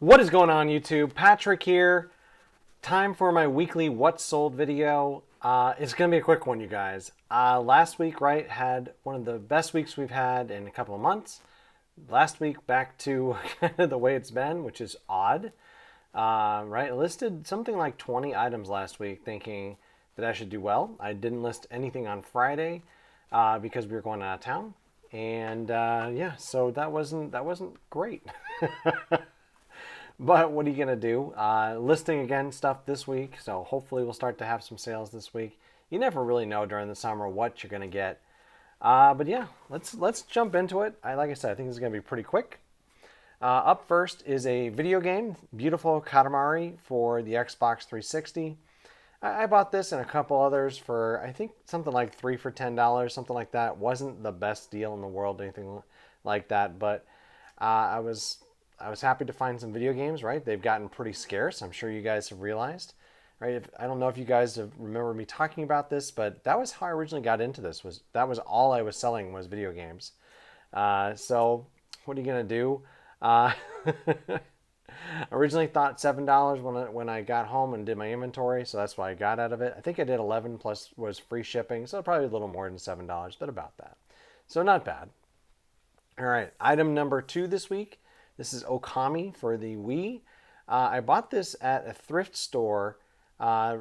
What is going on, YouTube? Patrick here. Time for my weekly What's Sold video. It's going to be a quick one, you guys. Last week, right, had one of the best weeks we've had in a couple of months. Last week, back to kind of the way it's been, which is odd. Right, I listed something like 20 items last week, thinking that I should do well. I didn't list anything on Friday because we were going out of town, and yeah, so that wasn't great. But what are you going to do? Listing again stuff this week, so hopefully we'll start to have some sales this week. You never really know during the summer what you're going to get. But yeah, let's jump into it. Like I said, I think this is going to be pretty quick. Up first is a video game, beautiful Katamari for the Xbox 360. I bought this and a couple others for, I think, something like 3 for $10, something like that. Wasn't the best deal in the world, anything like that, but I was happy to find some video games, right? They've gotten pretty scarce. I'm sure you guys have realized, right? I don't know if you guys remember me talking about this, but that was how I originally got into this. That was all I was selling was video games. So what are you gonna do? Originally thought $7 when I got home and did my inventory, so that's what I got out of it. I think I did 11 plus was free shipping, so probably a little more than $7, but about that. So not bad. All right, item number 2 this week. This is Okami for the Wii. I bought this at a thrift store. I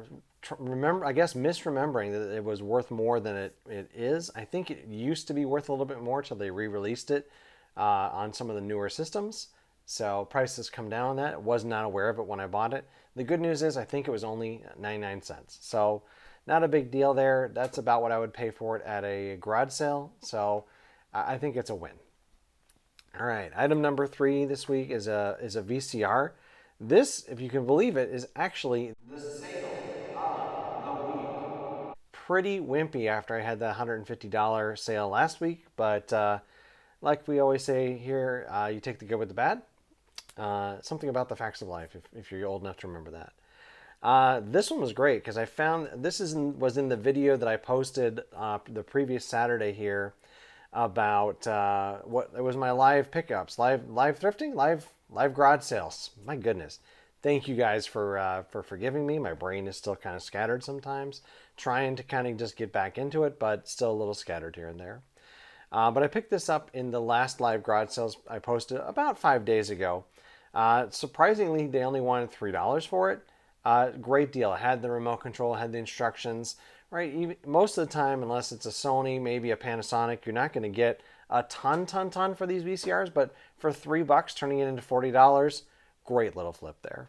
guess misremembering that it was worth more than it is. I think it used to be worth a little bit more till they re-released it on some of the newer systems. So prices come down on that. I was not aware of it when I bought it. The good news is I think it was only 99 cents. So not a big deal there. That's about what I would pay for it at a garage sale. So I think it's a win. All right, item number 3 this week is a VCR. This, if you can believe it, is actually the sale of the week. Pretty wimpy after I had the $150 sale last week, but like we always say here, you take the good with the bad. Something about the facts of life, if you're old enough to remember that. This one was great because I found this was in the video that I posted the previous Saturday here about what it was my live pickups, live thrifting, live garage sales. My goodness, thank you guys for forgiving me. My brain is still kind of scattered sometimes, trying to kind of just get back into it, but still a little scattered here and there. But I picked this up in the last live garage sales I posted about 5 days ago. Surprisingly, they only wanted $3 for it. Great deal. I had the remote control, had the instructions. Right, most of the time, unless it's a Sony, maybe a Panasonic, you're not going to get a ton for these VCRs. But for $3, turning it into $40, great little flip there.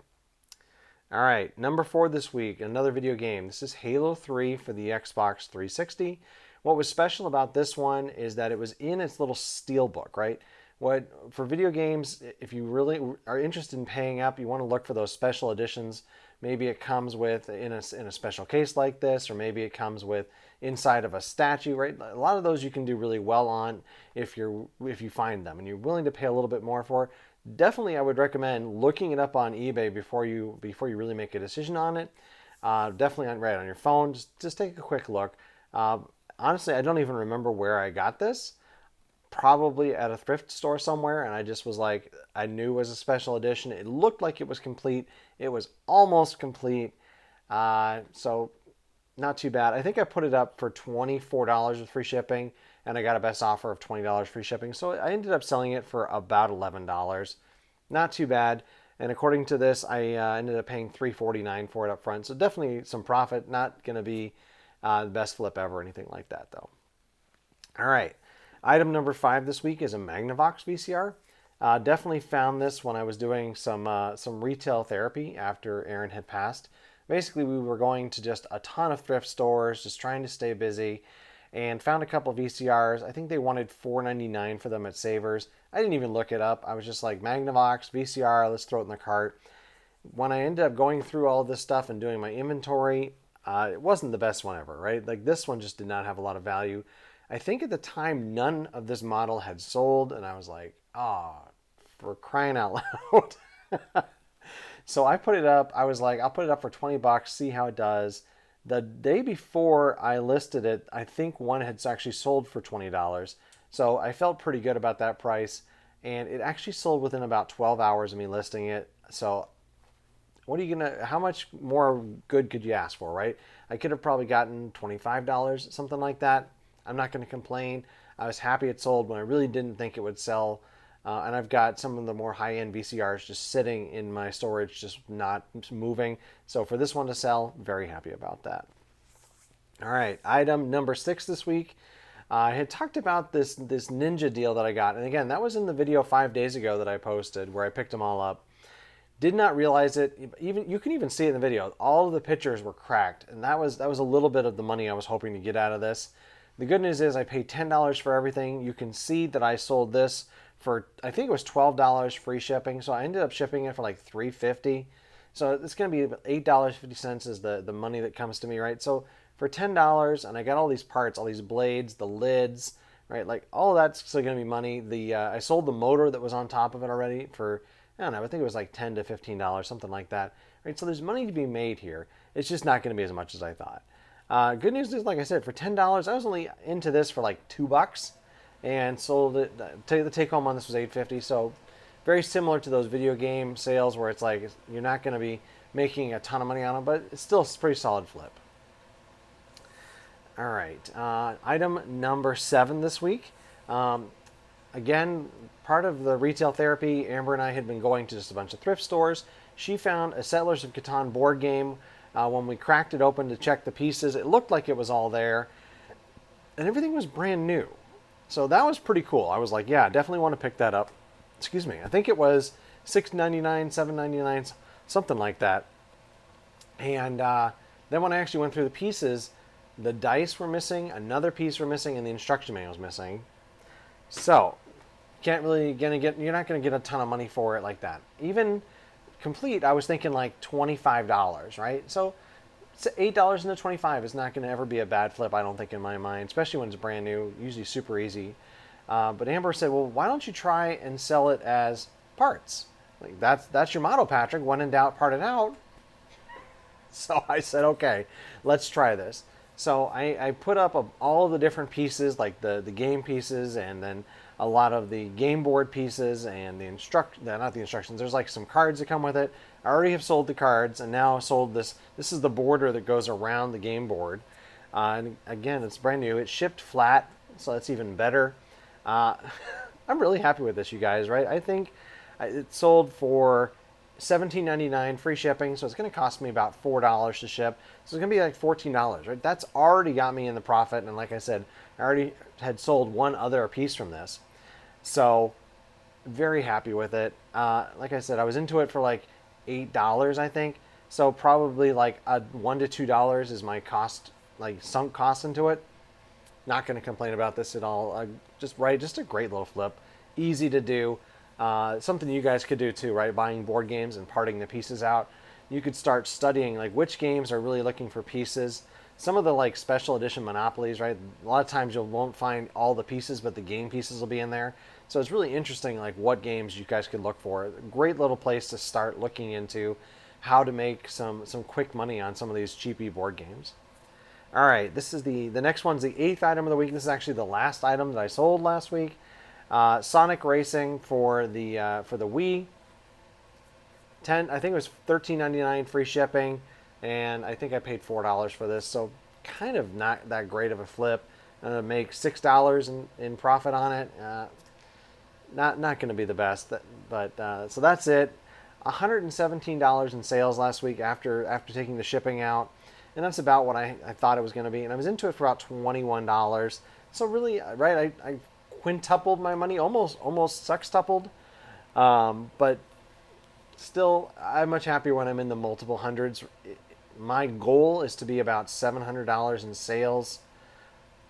All right, number 4 this week, another video game. This is Halo 3 for the Xbox 360. What was special about this one is that it was in its little steel book, right? For video games, if you really are interested in paying up, you want to look for those special editions. Maybe it comes with in a special case like this, or maybe it comes with inside of a statue, right? A lot of those you can do really well on if you find them and you're willing to pay a little bit more for. Definitely, I would recommend looking it up on eBay before you really make a decision on it. Definitely on your phone. Just take a quick look. Honestly, I don't even remember where I got this. Probably at a thrift store somewhere, and I just was like, I knew it was a special edition. It looked like it was complete. It was almost complete. So not too bad. I think I put it up for $24 with free shipping, and I got a best offer of $20 free shipping. So I ended up selling it for about $11. Not too bad. And according to this, I ended up paying $3.49 for it up front. So definitely some profit. Not going to be the best flip ever or anything like that, though. All right. Item number 5 this week is a Magnavox VCR. Definitely found this when I was doing some retail therapy after Aaron had passed. Basically, we were going to just a ton of thrift stores, just trying to stay busy, and found a couple of VCRs. I think they wanted $4.99 for them at Savers. I didn't even look it up. I was just like, Magnavox VCR, let's throw it in the cart. When I ended up going through all this stuff and doing my inventory, it wasn't the best one ever, right? Like this one just did not have a lot of value. I think at the time, none of this model had sold, and I was like, oh, for crying out loud. So I put it up. I was like, I'll put it up for $20, see how it does. The day before I listed it, I think one had actually sold for $20. So I felt pretty good about that price. and it actually sold within about 12 hours of me listing it. So what are you gonna? How much more good could you ask for, right? I could have probably gotten $25, something like that. I'm not gonna complain. I was happy it sold when I really didn't think it would sell. And I've got some of the more high-end VCRs just sitting in my storage, just not moving. So for this one to sell, very happy about that. All right, item number 6 this week. I had talked about this Ninja deal that I got, and again, that was in the video 5 days ago that I posted where I picked them all up. Did not realize it. Even you can even see it in the video. All of the pictures were cracked, and that was a little bit of the money I was hoping to get out of this. The good news is I paid $10 for everything. You can see that I sold this for, I think it was $12 free shipping, so I ended up shipping it for like $3.50. So it's going to be $8.50 is the money that comes to me, right? So for $10, and I got all these parts, all these blades, the lids, right? Like all of that's still going to be money. I sold the motor that was on top of it already for, I don't know, I think it was like $10 to $15, something like that, right? So there's money to be made here. It's just not going to be as much as I thought. Good news is, like I said, for $10, I was only into this for like $2, and sold it. The take home on this was $8.50. So very similar to those video game sales where it's like you're not going to be making a ton of money on them, but it's still a pretty solid flip. All right, item number 7 this week. Again, part of the retail therapy, Amber and I had been going to just a bunch of thrift stores. She found a Settlers of Catan board game. When we cracked it open to check the pieces, it looked like it was all there, and everything was brand new. So that was pretty cool. I was like, yeah, definitely want to pick that up. Excuse me. I think it was $6.99, $7.99, something like that. And then when I actually went through the pieces, the dice were missing, another piece were missing, and the instruction manual was missing. So you're not gonna get a ton of money for it like that. Even complete, I was thinking like $25, right? So $8 into 25 is not going to ever be a bad flip, I don't think, in my mind, especially when it's brand new, usually super easy. But Amber said, well, why don't you try and sell it as parts? Like that's your motto, Patrick. When in doubt, part it out. So I said, okay, let's try this. So I put up all the different pieces, like the game pieces, and then a lot of the game board pieces, and not the instructions. There's like some cards that come with it. I already have sold the cards, and now sold this. This is the border that goes around the game board. And again, it's brand new. It shipped flat, so that's even better. I'm really happy with this, you guys, right? I think it sold for $17.99 free shipping, so it's going to cost me about $4 to ship. So it's going to be like $14, right? That's already got me in the profit, and like I said, I already had sold one other piece from this. So very happy with it. Like I said, I was into it for like $8, I think. So probably like $1 to $2 is my cost, like sunk cost into it. Not going to complain about this at all. Just a great little flip, easy to do. Something you guys could do too, right? Buying board games and parting the pieces out. You could start studying like which games are really looking for pieces. Some of the like special edition Monopolies, right? A lot of times you won't find all the pieces, but the game pieces will be in there. So it's really interesting, like what games you guys could look for. Great little place to start looking into how to make some quick money on some of these cheapy board games. All right, this is the next one's the 8th item of the week. This is actually the last item that I sold last week. Sonic Racing for the Wii. I think it was $13.99 free shipping, and I think I paid $4 for this. So kind of not that great of a flip. Make $6 in profit on it. Not going to be the best, but so that's it. $117 in sales last week after taking the shipping out, and that's about what I thought it was going to be. And I was into it for about $21. So really, right, I quintupled my money, almost sextupled, but still, I'm much happier when I'm in the multiple hundreds. My goal is to be about $700 in sales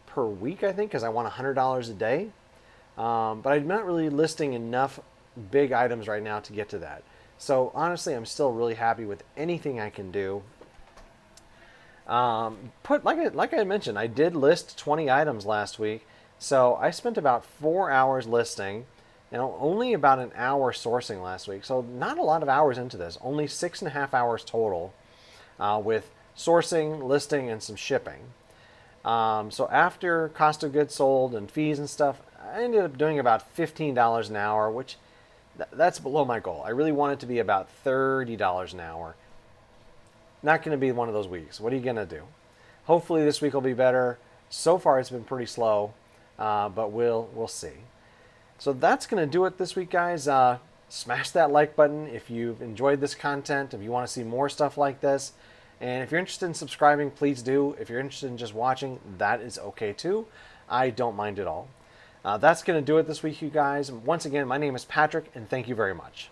per week, I think, because I want $100 a day. But I'm not really listing enough big items right now to get to that. So honestly, I'm still really happy with anything I can do. Like I mentioned, I did list 20 items last week. So I spent about 4 hours listing and only about an hour sourcing last week. So not a lot of hours into this, only 6.5 hours total with sourcing, listing, and some shipping. So after cost of goods sold and fees and stuff, I ended up doing about $15 an hour, which that's below my goal. I really want it to be about $30 an hour. Not going to be one of those weeks. What are you going to do? Hopefully this week will be better. So far it's been pretty slow, but we'll see. So that's going to do it this week, guys. Smash that like button if you've enjoyed this content, if you want to see more stuff like this. And if you're interested in subscribing, please do. If you're interested in just watching, that is okay too. I don't mind at all. That's going to do it this week, you guys. Once again, my name is Patrick, and thank you very much.